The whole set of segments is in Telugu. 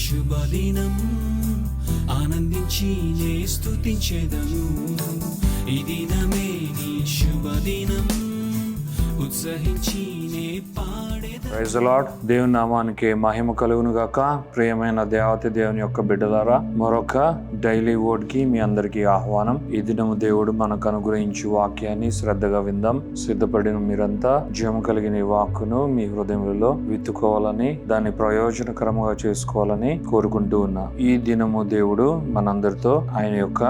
శుభదినం, ఆనందించి నే స్తుతించెదను. ఈ దినమే నీ శుభదినం, ఉత్సహించి నే పాడెదను. Praise the lord. దేవుని నామానికి మహిమ కలుగును గాక. ప్రియమైన దేవత దేవుని యొక్క బిడ్డలారా, మరొక డైలీ వర్డ్ కి మీ అందరికీ ఆహ్వానం. ఈ దినము దేవుడు మనకు అనుగ్రహించి వాక్యాన్ని శ్రద్ధగా విందాం. సిద్ధపడిన మీరంతా జీవము కలిగిన ఈ వాక్కును మీ హృదయములలో విత్తుకోవాలని, దాన్ని ప్రయోజనకరంగా చేసుకోవాలని కోరుకుంటూ ఉన్నా. ఈ దినము దేవుడు మనందరితో ఆయన యొక్క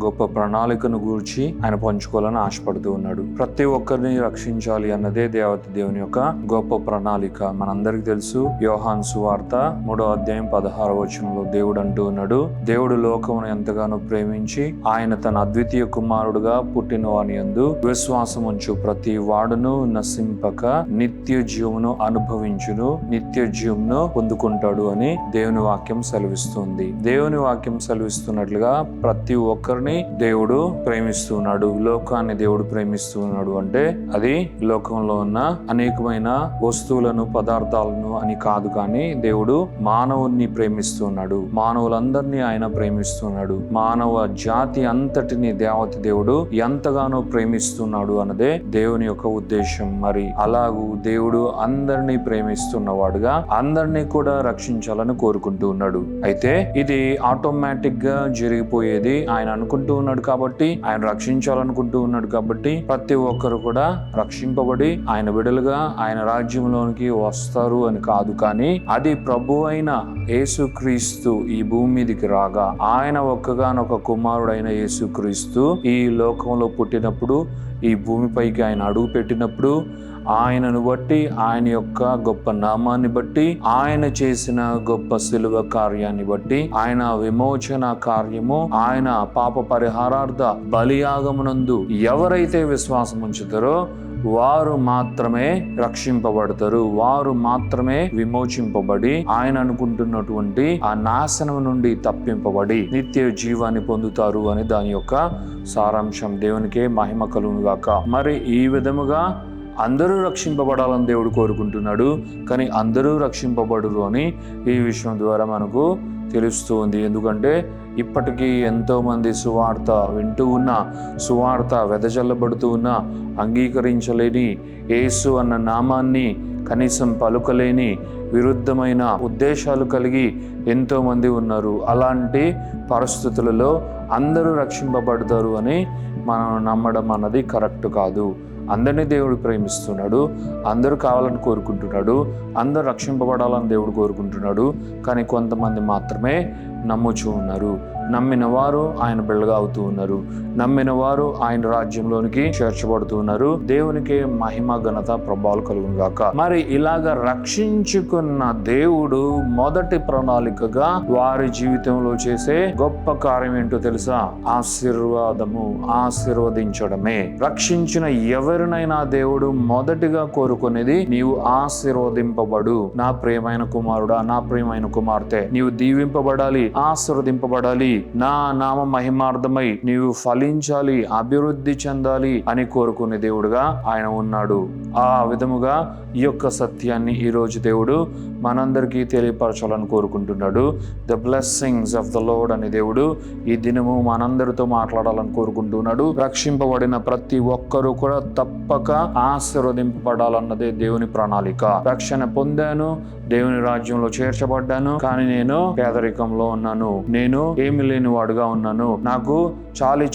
గొప్ప ప్రణాళికను గూర్చి ఆయన పంచుకోవాలని ఆశపడుతూ ఉన్నాడు. ప్రతి ఒక్కరిని రక్షించాలి అన్నదే దేవత దేవుని యొక్క గొప్ప ప్రణాళిక. మనందరికి తెలుసు, యోహాను సువార్త 3వ అధ్యాయం 16వ వచనంలో దేవుడు అంటూ ఉన్నాడు, దేవుడు లోకమును ఎంతగానో ప్రేమించి ఆయన తన అద్వితీయ కుమారుడుగా పుట్టిన వాని యందు విశ్వాసం ఉంచు ప్రతి వాడును నశింపక నిత్య జీవమును అనుభవించును, నిత్య జీవమును పొందుకుంటాడు అని దేవుని వాక్యం సెలవిస్తుంది. దేవుని వాక్యం సెలవిస్తున్నట్లుగా ప్రతి ఒక్కరిని దేవుడు ప్రేమిస్తున్నాడు. లోకాన్ని దేవుడు ప్రేమిస్తున్నాడు అంటే అది లోకంలో ఉన్న అనేకమైన వస్తువులను, పదార్థాలను అని కాదు, కానీ దేవుడు మానవుణ్ణి ప్రేమిస్తున్నాడు. మానవులందరినీ ఆయన ప్రేమిస్తున్నాడు. మానవ జాతి అంతటిని దేవత దేవుడు ఎంతగానో ప్రేమిస్తున్నాడు అన్నదే దేవుని యొక్క ఉద్దేశం. మరి అలాగూ దేవుడు అందరినీ ప్రేమిస్తున్నవాడుగా అందరినీ కూడా రక్షించాలని కోరుకుంటూ ఉన్నాడు. అయితే ఇది ఆటోమేటిక్ గా జరిగిపోయేది. ఆయన అనుకుంటూ ఉన్నాడు కాబట్టి, ఆయన రక్షించాలనుకుంటూ ఉన్నాడు కాబట్టి ప్రతి ఒక్కరు కూడా రక్షింపబడి ఆయన బిడ్డలుగా ఆయన రాజ్యంలోనికి వస్తారు అని కాదు, కానీ అది ప్రభు అయిన యేసుక్రీస్తు ఈ భూమి మీదకి రాగా, ఆయన ఒక్కగానొక కుమారుడైన యేసుక్రీస్తు ఈ లోకంలో పుట్టినప్పుడు, ఈ భూమిపైకి ఆయన అడుగు పెట్టినప్పుడు, ఆయనను బట్టి, ఆయన యొక్క గొప్ప నామాన్ని బట్టి, ఆయన చేసిన గొప్ప శిలువ కార్యాన్ని బట్టి, ఆయన విమోచన కార్యము, ఆయన పాప పరిహారార్థ బలియాగమునందు ఎవరైతే విశ్వాసం ఉంచుతారో వారు మాత్రమే రక్షింపబడతారు. వారు మాత్రమే విమోచింపబడి ఆయన అనుకుంటున్నటువంటి ఆ నాశనం నుండి తప్పింపబడి నిత్య జీవాన్ని పొందుతారు అని దాని యొక్క సారాంశం. దేవునికే మహిమ కలుగును గాక. మరి ఈ విధముగా అందరూ రక్షింపబడాలని దేవుడు కోరుకుంటున్నాడు, కానీ అందరూ రక్షింపబడరు అని ఈ విషయం ద్వారా మనకు తెలుస్తూ ఉంది. ఎందుకంటే ఇప్పటికీ ఎంతో మంది సువార్త వింటూ ఉన్నా, సువార్త వెదజల్లబడుతూ ఉన్నా, అంగీకరించలేని యేసు అన్న నామాన్ని కనీసం పలుకలేని విరుద్ధమైన ఉద్దేశాలు కలిగి ఎంతో మంది ఉన్నారు. అలాంటి పరిస్థితులలో అందరూ రక్షింపబడతారు అని మనం నమ్మడం అన్నది కరెక్ట్ కాదు. అందరినీ దేవుడు ప్రేమిస్తున్నాడు, అందరూ కావాలని కోరుకుంటున్నాడు, అందరూ రక్షింపబడాలని దేవుడు కోరుకుంటున్నాడు. కానీ కొంతమంది మాత్రమే నమ్ముచూ ఉన్నారు. నమ్మిన వారు ఆయన బిడ్డలుగా అవుతూ ఉన్నారు. నమ్మిన వారు ఆయన రాజ్యంలోనికి చేర్చబడుతూ ఉన్నారు. దేవునికి మహిమ, ఘనత, ప్రభావాలు కలుగును గాక. మరి ఇలాగ రక్షించుకున్న దేవుడు మొదటి ప్రణాళికగా వారి జీవితంలో చేసే గొప్ప కార్యం ఏంటో తెలుసా? ఆశీర్వాదము, ఆశీర్వదించడమే. రక్షించిన ఎవరినైనా దేవుడు మొదటిగా కోరుకునేది, నీవు ఆశీర్వదింపబడు. నా ప్రియమైన కుమారుడా, నా ప్రియమైన కుమార్తె, నీవు దీవింపబడాలి, ఆశీర్వదింపబడాలి, నా నామ మహిమార్థమై నీవు ఫలించాలి, అభివృద్ధి చెందాలి అని కోరుకునే దేవుడుగా ఆయన ఉన్నాడు. ఆ విధముగా ఈ యొక్క సత్యాన్ని ఈ రోజు దేవుడు మనందరికీ తెలియపరచాలని కోరుకుంటున్నాడు. The blessings of the lord అనే దేవుడు ఈ దినము మనందరితో మాట్లాడాలని కోరుకుంటున్నాడు. రక్షింపబడిన ప్రతి ఒక్కరూ కూడా తప్పక ఆశీర్వదింపబడాలన్నదే దేవుని ప్రణాళిక. రక్షణ పొందాను, దేవుని రాజ్యంలో చేర్చబడ్డాను, కానీ నేను పేదరికంలో ఉన్నాను, నేను ఏమి లేని వాడుగా ఉన్నాను, నాకు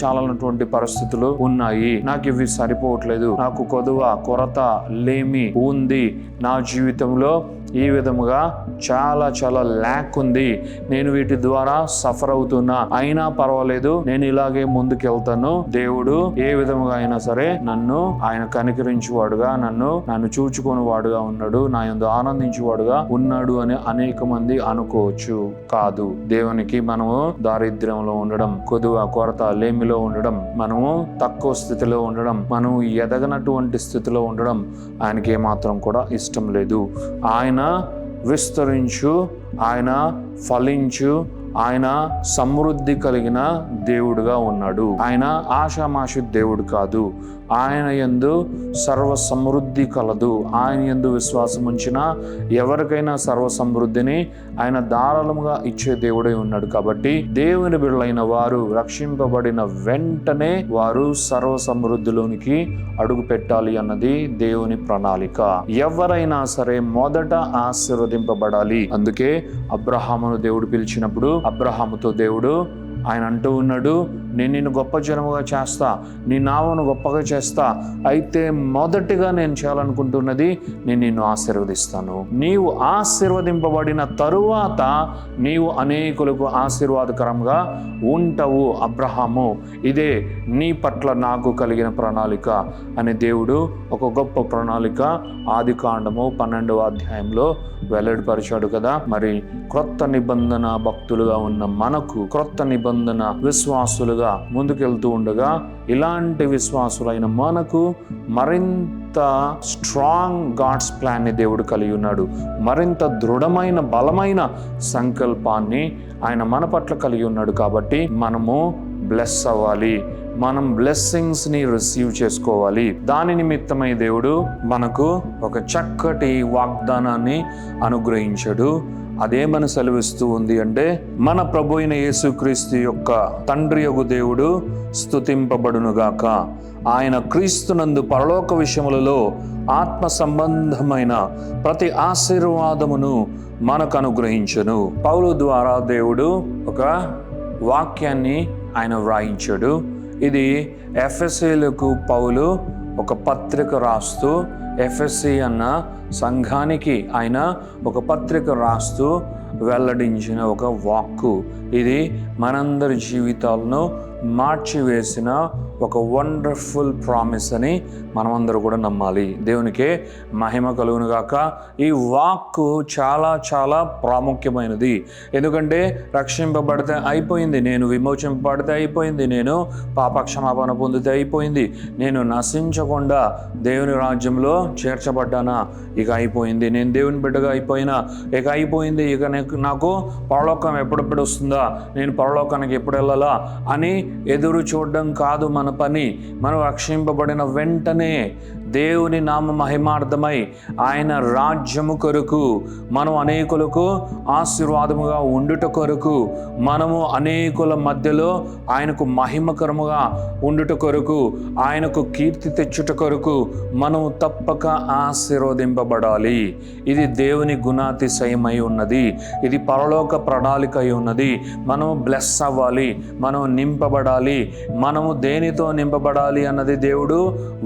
చాలనటువంటి పరిస్థితులు ఉన్నాయి, నాకు ఇవి సరిపోవట్లేదు, నాకు కొదువ, కొరత, లేమి ఉంది, నా జీవితంలో ఈ విధముగా చాలా ల్యాక్ ఉంది, నేను వీటి ద్వారా సఫర్ అవుతున్నా, అయినా పర్వాలేదు, నేను ఇలాగే ముందుకెళ్తాను. దేవుడు ఏ విధముగా అయినా సరే నన్ను ఆయన కనికరించేవాడుగా, నన్ను చూచుకుని వాడుగా ఉన్నాడు, నా యందు ఆనందించేవాడుగా ఉన్నాడు అని అనేక మంది అనుకోవచ్చు. కాదు, దేవునికి మనము దారిద్ర్యంలో ఉండడం, కొదువ, కొరత, లేమిలో ఉండడం, మనము తక్కువ స్థితిలో ఉండడం, మనం ఎదగనటువంటి స్థితిలో ఉండడం ఆయనకి ఏమాత్రం కూడా ఇష్టం లేదు. ఆయన విస్తరించు, ఆయన ఫలించు, ఆయన సమృద్ధి కలిగిన దేవుడుగా ఉన్నాడు. ఆయన ఆషామాషి దేవుడు కాదు. ఆయన యందు సర్వ సమృద్ధి కలదు. ఆయన యందు విశ్వాసం ఉంచిన ఎవరికైనా సర్వ సమృద్ధిని ఆయన ధారాళముగా ఇచ్చే దేవుడై ఉన్నాడు. కాబట్టి దేవుని బిడ్డలైన వారు రక్షింపబడిన వెంటనే వారు సర్వ సమృద్ధిలోనికి అడుగు పెట్టాలి అన్నది దేవుని ప్రణాళిక. ఎవరైనా సరే మొదట ఆశీర్వదింపబడాలి. అందుకే అబ్రహామును దేవుడు పిలిచినప్పుడు అబ్రహాముతో దేవుడు ఆయన అంటూ ఉన్నాడు, నేను నిన్ను గొప్ప జనముగా చేస్తా, నీ నామమును గొప్పగా చేస్తా. అయితే మొదటిగా నేను చేయాలనుకుంటున్నది, నేను నిన్ను ఆశీర్వదిస్తాను. నీవు ఆశీర్వదింపబడిన తరువాత నీవు అనేకులకు ఆశీర్వాదకరంగా ఉంటావు అబ్రహాము. ఇదే నీ పట్ల నాకు కలిగిన ప్రణాళిక అని దేవుడు ఒక గొప్ప ప్రణాళిక ఆదికాండము 12వ అధ్యాయంలో వెల్లడిపరిచాడు కదా. మరి క్రొత్త నిబంధన భక్తులుగా ఉన్న మనకు, క్రొత్త నిబంధన విశ్వాసులుగా ముందుకెళ్తూ ఉండగా, ఇలాంటి విశ్వాసులైన మనకు మరింత స్ట్రాంగ్ గాడ్స్ ప్లాన్ని దేవుడు కలిగి ఉన్నాడు. మరింత దృఢమైన బలమైన సంకల్పాన్ని ఆయన మన పట్ల కలిగి ఉన్నాడు. కాబట్టి మనము బ్లెస్ అవ్వాలి, మనం బ్లెస్సింగ్స్ని రిసీవ్ చేసుకోవాలి. దాని నిమిత్తమై దేవుడు మనకు ఒక చక్కటి వాగ్దానాన్ని అనుగ్రహించాడు. అదేమని సెలవిస్తూ ఉంది అంటే, మన ప్రభు అయిన యేసుక్రీస్తు యొక్క తండ్రి యగు దేవుడు స్తుతింపబడునుగాక. ఆయన క్రీస్తునందు పరలోక విషయములలో ఆత్మ సంబంధమైన ప్రతి ఆశీర్వాదమును మనకు అనుగ్రహించును. పౌలు ద్వారా దేవుడు ఒక వాక్యాన్ని ఆయన వ్రాయించాడు. ఇది ఎఫెసీలకు పౌలు ఒక పత్రిక రాస్తూ, ఎఫెసీ అన్న సంఘానికి ఆయన ఒక పత్రిక రాస్తూ వెల్లడించిన ఒక వాక్కు. ఇది మనందరి జీవితాలను మార్చివేసిన ఒక వండర్ఫుల్ ప్రామిస్ అని మనమందరూ కూడా నమ్మాలి. దేవునికే మహిమ కలుగును గాక. ఈ వాక్కు చాలా చాలా ప్రాముఖ్యమైనది. ఎందుకంటే రక్షింపబడితే అయిపోయింది, నేను విమోచింపబడితే అయిపోయింది, నేను పాపక్షమాపణ పొందితే అయిపోయింది, నేను నశించకుండా దేవుని రాజ్యంలో చేర్చబడ్డానా, ఇక అయిపోయింది, నేను దేవుని బిడ్డగా అయిపోయినా ఇక అయిపోయింది, ఇక నాకు పరలోకం ఎప్పుడెప్పుడు వస్తుందా, నేను పరలోకానికి ఎప్పుడు వెళ్ళాలా అని ఎదురు చూడడం కాదు మన పని. మనం రక్షింపబడిన వెంటనే దేవుని నామ మహిమార్థమై ఆయన రాజ్యము కొరకు, మనం అనేకులకు ఆశీర్వాదముగా ఉండుట కొరకు, మనము అనేకుల మధ్యలో ఆయనకు మహిమకరముగా ఉండుట కొరకు, ఆయనకు కీర్తి తెచ్చుట కొరకు మనము తప్పక ఆశీర్వదింపబడాలి. ఇది దేవుని గుణాతిశయమై ఉన్నది. ఇది పరలోక ప్రణాళిక అయి ఉన్నది. మనము బ్లెస్ అవ్వాలి, మనం నింపబడాలి. మనము దేనితో నింపబడాలి అన్నది దేవుడు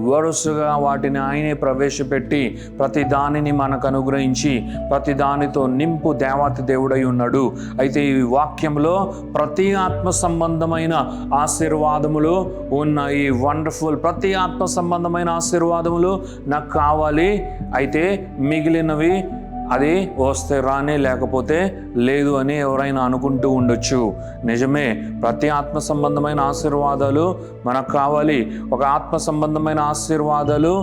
వరుసగా వాటిని ఆయనే ప్రవేశపెట్టి ప్రతి దానిని మనకు అనుగ్రహించి ప్రతి దానితో నింపు దేవాతి దేవుడై ఉన్నాడు. అయితే ఈ వాక్యంలో ప్రతి ఆత్మ సంబంధమైన ఆశీర్వాదములు ఉన్నాయి. వండర్ఫుల్. ప్రతి ఆత్మ సంబంధమైన ఆశీర్వాదములు నాకు కావాలి. అయితే మిగిలినవి అది వస్తే రానే, లేకపోతే లేదు అని ఎవరైనా అనుకుంటూ ఉండొచ్చు. నిజమే, ప్రతి ఆత్మ సంబంధమైన ఆశీర్వాదాలు మనకు కావాలి. ఒక ఆత్మ సంబంధమైన ఆశీర్వాదాలు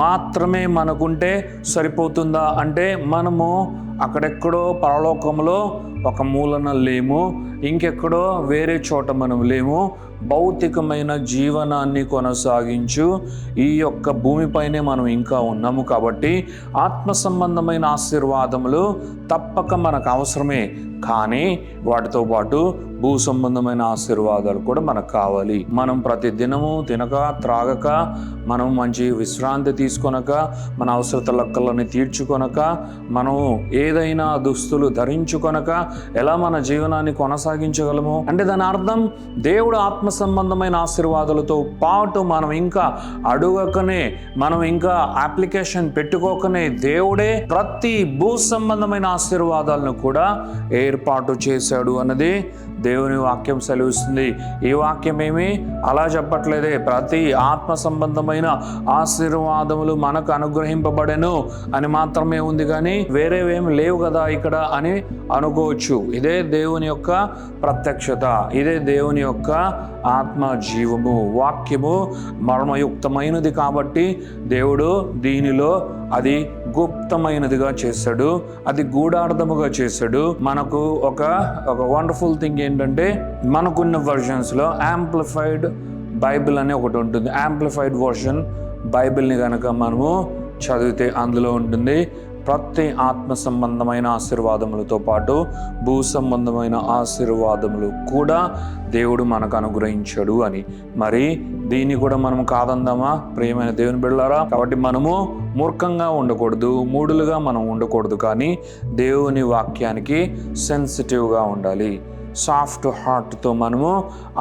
మాత్రమే మనకుంటే సరిపోతుందా అంటే, మనము అక్కడెక్కడో పరలోకంలో ఒక మూలన లేము, ఇంకెక్కడో వేరే చోట మనం లేము. భౌతికమైన జీవనాన్ని కొనసాగించు ఈ యొక్క భూమిపైనే మనం ఇంకా ఉన్నాము. కాబట్టి ఆత్మ సంబంధమైన ఆశీర్వాదములు తప్పక మనకు అవసరమే. కానీ వాటితో పాటు భూ సంబంధమైన ఆశీర్వాదాలు కూడా మనకు కావాలి. మనం ప్రతి దినము తినక త్రాగక, మనం మంచి విశ్రాంతి తీసుకొనక, మన అవసరత లెక్కలని తీర్చుకొనక, మనం ఏదైనా దుస్తులు ధరించుకొనక ఎలా మన జీవనాన్ని కొనసాగించగలము అంటే, దాని అర్థం దేవుడు ఆత్మ సంబంధమైన ఆశీర్వాదాలతో పాటు మనం ఇంకా అడుగకనే, మనం ఇంకా అప్లికేషన్ పెట్టుకోకనే దేవుడే ప్రతి భూ సంబంధమైన ఆశీర్వాదాలను కూడా ఏర్పాటు చేశాడు అన్నది దేవుని వాక్యం సెలవిస్తుంది. ఈ వాక్యం ఏమి అలా చెప్పట్లేదే, ప్రతి ఆత్మ సంబంధమైన ఆశీర్వాదములు మనకు అనుగ్రహింపబడెను అని మాత్రమే ఉంది, కానీ వేరేవేమి లేవు కదా ఇక్కడ అని అనుకోవచ్చు. ఇదే దేవుని యొక్క ప్రత్యక్షత, ఇదే దేవుని యొక్క ఆత్మ జీవము. వాక్యము మర్మయుక్తమైనది కాబట్టి దేవుడు దీనిలో అది గుప్తమైనదిగా చేశాడు, అది గూఢార్థముగా చేశాడు. మనకు ఒక వండర్ఫుల్ థింగ్ ఏంటంటే, మనకున్న వర్షన్స్లో యాంప్లిఫైడ్ బైబిల్ అనే ఒకటి ఉంటుంది. యాంప్లిఫైడ్ వర్షన్ బైబిల్ని కనుక మనము చదివితే అందులో ఉంటుంది, ప్రతి ఆత్మ సంబంధమైన ఆశీర్వాదములతో పాటు భూ సంబంధమైన ఆశీర్వాదములు కూడా దేవుడు మనకు అనుగ్రహించాడు అని. మరి దీన్ని కూడా మనం కాదందామా ప్రియమైన దేవుని బిడ్డలారా? కాబట్టి మనము మూర్ఖంగా ఉండకూడదు, మూడులుగా మనం ఉండకూడదు, కానీ దేవుని వాక్యానికి సెన్సిటివ్గా ఉండాలి. సాఫ్ట్ హార్ట్తో మనము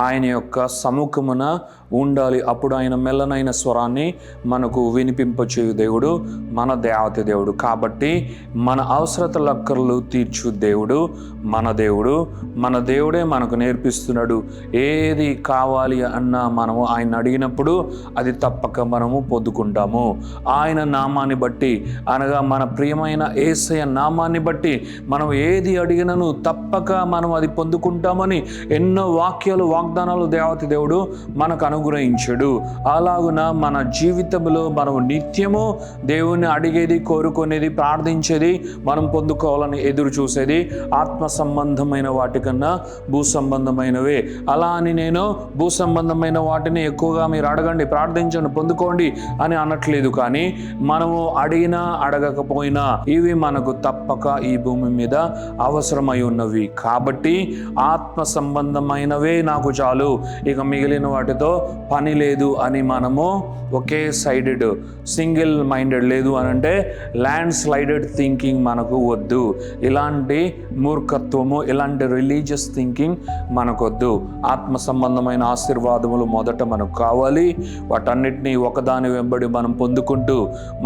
ఆయన యొక్క సముఖమున ఉండాలి. అప్పుడు ఆయన మెల్లనైన స్వరాన్ని మనకు వినిపింపచేయు దేవుడు మన దేవత దేవుడు. కాబట్టి మన అవసరతల అక్కర్లు తీర్చు దేవుడు మన దేవుడు. మన దేవుడే మనకు నేర్పిస్తున్నాడు. ఏది కావాలి అన్నా మనము ఆయన అడిగినప్పుడు అది తప్పక మనము పొందుకుంటాము. ఆయన నామాన్ని బట్టి, అనగా మన ప్రియమైన యేసయ్య నామాన్ని బట్టి మనం ఏది అడిగినను తప్పక మనం అది పొందుకుంటామని ఎన్నో వాక్యాలు, వాగ్దానాలు దేవత దేవుడు మనకు అనుగ్రహించాడు. అలాగున మన జీవితంలో మనం నిత్యము దేవుణ్ణి అడిగేది, కోరుకునేది, ప్రార్థించేది, మనం పొందుకోవాలని ఎదురు చూసేది ఆత్మ సంబంధమైన వాటికన్నా భూ సంబంధమైనవే. అలా అని నేను భూ సంబంధమైన వాటిని ఎక్కువగా మీరు అడగండి, ప్రార్థించండి, పొందుకోండి అని అనట్లేదు. కానీ మనము అడిగినా అడగకపోయినా ఇవి మనకు తప్పక ఈ భూమి మీద అవసరమై ఉన్నవి. కాబట్టి ఆత్మ సంబంధమైనవే నాకు చాలు, ఇక మిగిలిన వాటితో పని లేదు అని మనము ఒకే సైడెడ్, సింగిల్ మైండెడ్ లేదు అని అంటే ల్యాండ్ స్లైడెడ్ థింకింగ్ మనకు వద్దు. ఇలాంటి మూర్ఖత్వము, ఇలాంటి రిలీజియస్ థింకింగ్ మనకొద్దు. ఆత్మ సంబంధమైన ఆశీర్వాదములు మొదట మనకు కావాలి. వాటన్నిటినీ ఒకదాని వెంబడి మనం పొందుకుంటూ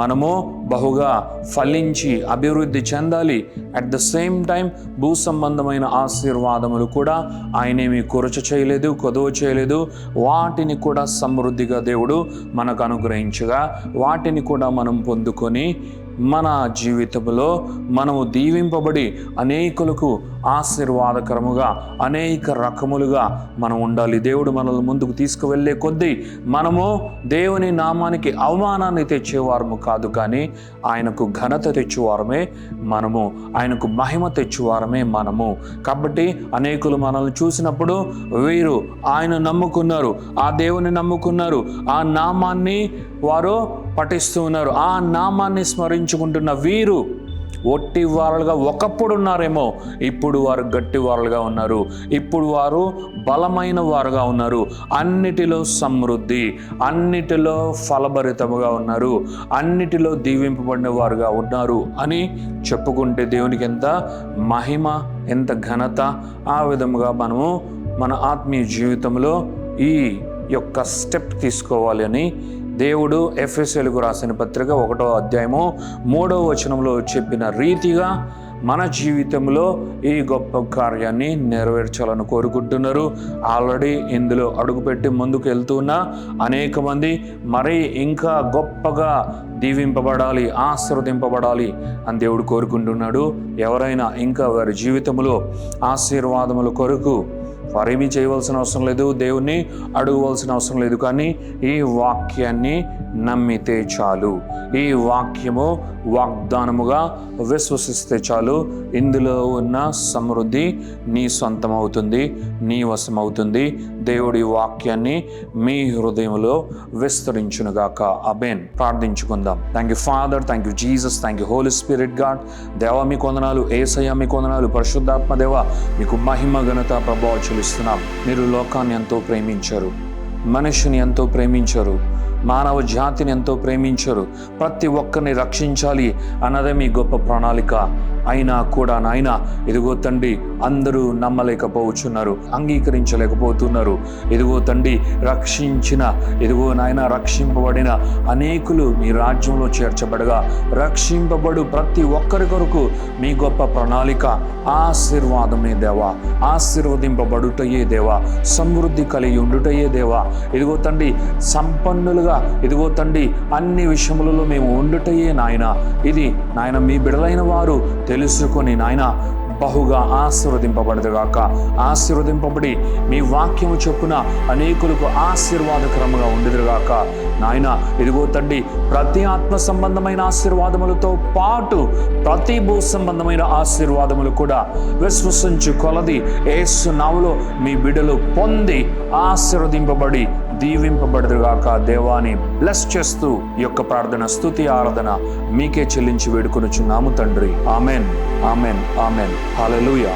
మనము బహుగా ఫలించి అభివృద్ధి చెందాలి. అట్ ద సేమ్ టైం భూ సంబంధమైన ఆశీర్వాదములు కూడా ఆయనేమి కొరచ చేయలేదు, కొదవ చేయలేదు. వాటిని కూడా సమృద్ధిగా దేవుడు మనకు అనుగ్రహించగా వాటిని కూడా మనం పొందుకొని మన జీవితంలో మనము దీవింపబడి అనేకులకు ఆశీర్వాదకరముగా అనేక రకములుగా మనం ఉండాలి. దేవుడు మనల్ని ముందుకు తీసుకువెళ్ళే కొద్దీ మనము దేవుని నామానికి అవమానాన్ని తెచ్చేవారము కాదు, కానీ ఆయనకు ఘనత తెచ్చేవారమే మనము, ఆయనకు మహిమ తెచ్చేవారమే మనము. కాబట్టి అనేకులు మనల్ని చూసినప్పుడు వీరు ఆయన నమ్ముకున్నారు, ఆ దేవుని నమ్ముకున్నారు, ఆ నామాన్ని వారు పఠిస్తూ ఉన్నారు, ఆ నామాన్ని స్మరించుకుంటున్న వీరు ఒట్టి వారులుగా ఒకప్పుడు ఉన్నారేమో, ఇప్పుడు వారు గట్టి వారులుగా ఉన్నారు, ఇప్పుడు వారు బలమైన వారుగా ఉన్నారు, అన్నిటిలో సమృద్ధి, అన్నిటిలో ఫలభరితముగా ఉన్నారు, అన్నిటిలో దీవింపబడిన వారుగా ఉన్నారు అని చెప్పుకుంటే దేవునికి ఎంత మహిమ, ఎంత ఘనత. ఆ విధముగా మనము మన ఆత్మీయ జీవితంలో ఈ యొక్క స్టెప్ తీసుకోవాలి అని దేవుడు ఎఫెసీయులకు రాసిన పత్రిక 1వ అధ్యాయము 3వ వచనంలో చెప్పిన రీతిగా మన జీవితంలో ఈ గొప్ప కార్యాన్ని నెరవేర్చాలని కోరుకుంటున్నారు. ఆల్రెడీ ఇందులో అడుగుపెట్టి ముందుకు వెళ్తున్న అనేక మంది మరి ఇంకా గొప్పగా దీవింపబడాలి, ఆశీర్వదింపబడాలి అని దేవుడు కోరుకుంటున్నాడు. ఎవరైనా ఇంకా వారి జీవితంలో ఆశీర్వాదముల కొరకు వారేమీ చేయవలసిన అవసరం లేదు, దేవుణ్ణి అడగవలసిన అవసరం లేదు, కానీ ఈ వాక్యాన్ని నమ్మితే చాలు, ఈ వాక్యము వాగ్దానముగా విశ్వసిస్తే చాలు. ఇందులో ఉన్న సమృద్ధి నీ సొంతం అవుతుంది, నీ వశం అవుతుంది. దేవుడి వాక్యాన్ని మీ హృదయంలో విస్తరించునుగాక. ఆమేన్. ప్రార్థించుకుందాం. Thank you father, thank you Jesus, thank you holy spirit god. దేవా మీ కొందనాలు, యేసయ్య మీ కొందనాలు, పరిశుద్ధాత్మ దేవ మీకు మహిమ, ఘనత, ప్రభావం చెల్లిస్తున్నాం. మీరు లోకాన్ని ఎంతో ప్రేమించారు, మనిషిని ఎంతో ప్రేమించారు, మానవ జాతిని ఎంతో ప్రేమించారు. ప్రతి ఒక్కరిని రక్షించాలి అన్నదే మీ గొప్ప ప్రణాళిక. అయినా కూడా నాయన ఇదిగో తండ్రి అందరూ నమ్మలేకపోతున్నారు, అంగీకరించలేకపోతున్నారు. ఇదిగో తండ్రి రక్షించిన, ఇదిగో నాయన రక్షింపబడిన అనేకులు మీ రాజ్యంలో చేర్చబడగా రక్షింపబడు ప్రతి ఒక్కరి కొరకు మీ గొప్ప ప్రణాళిక ఆశీర్వాదమే దేవా, ఆశీర్వదింపబడుటయే దేవా, సమృద్ధి కలిగి ఉండుటయే దేవా. ఇదిగో తండ్రి సంపన్నులుగా, ఇదిగో తండ్రి అన్ని విషయములలో మేము ఉండుటయే నాయన. ఇది నాయన మీ బిడలైన వారు తెలుసుకొని నాయన బహుగా ఆశీర్వదింపబడదుగాక. ఆశీర్వదింపబడి మీ వాక్యము చొప్పున అనేకులకు ఆశీర్వాదకరముగా ఉండదుగాక నాయన. ఇదిగో తండ్రి ప్రతి ఆత్మ సంబంధమైన ఆశీర్వాదములతో పాటు ప్రతి భూ సంబంధమైన ఆశీర్వాదములు కూడా విశ్వసించు కొలది యేసు నామములో మీ బిడ్డలు పొంది ఆశీర్వదింపబడి దీవింపబడదుగాక. దేవాన్ని బ్లెస్ చేస్తూ ఈ యొక్క ప్రార్థన, స్తుతి, ఆరాధన మీకే చెల్లించి వేడుకొనుచున్నాము తండ్రి. ఆమెన్, ఆమెన్, ఆమెన్. హల్లెలూయా.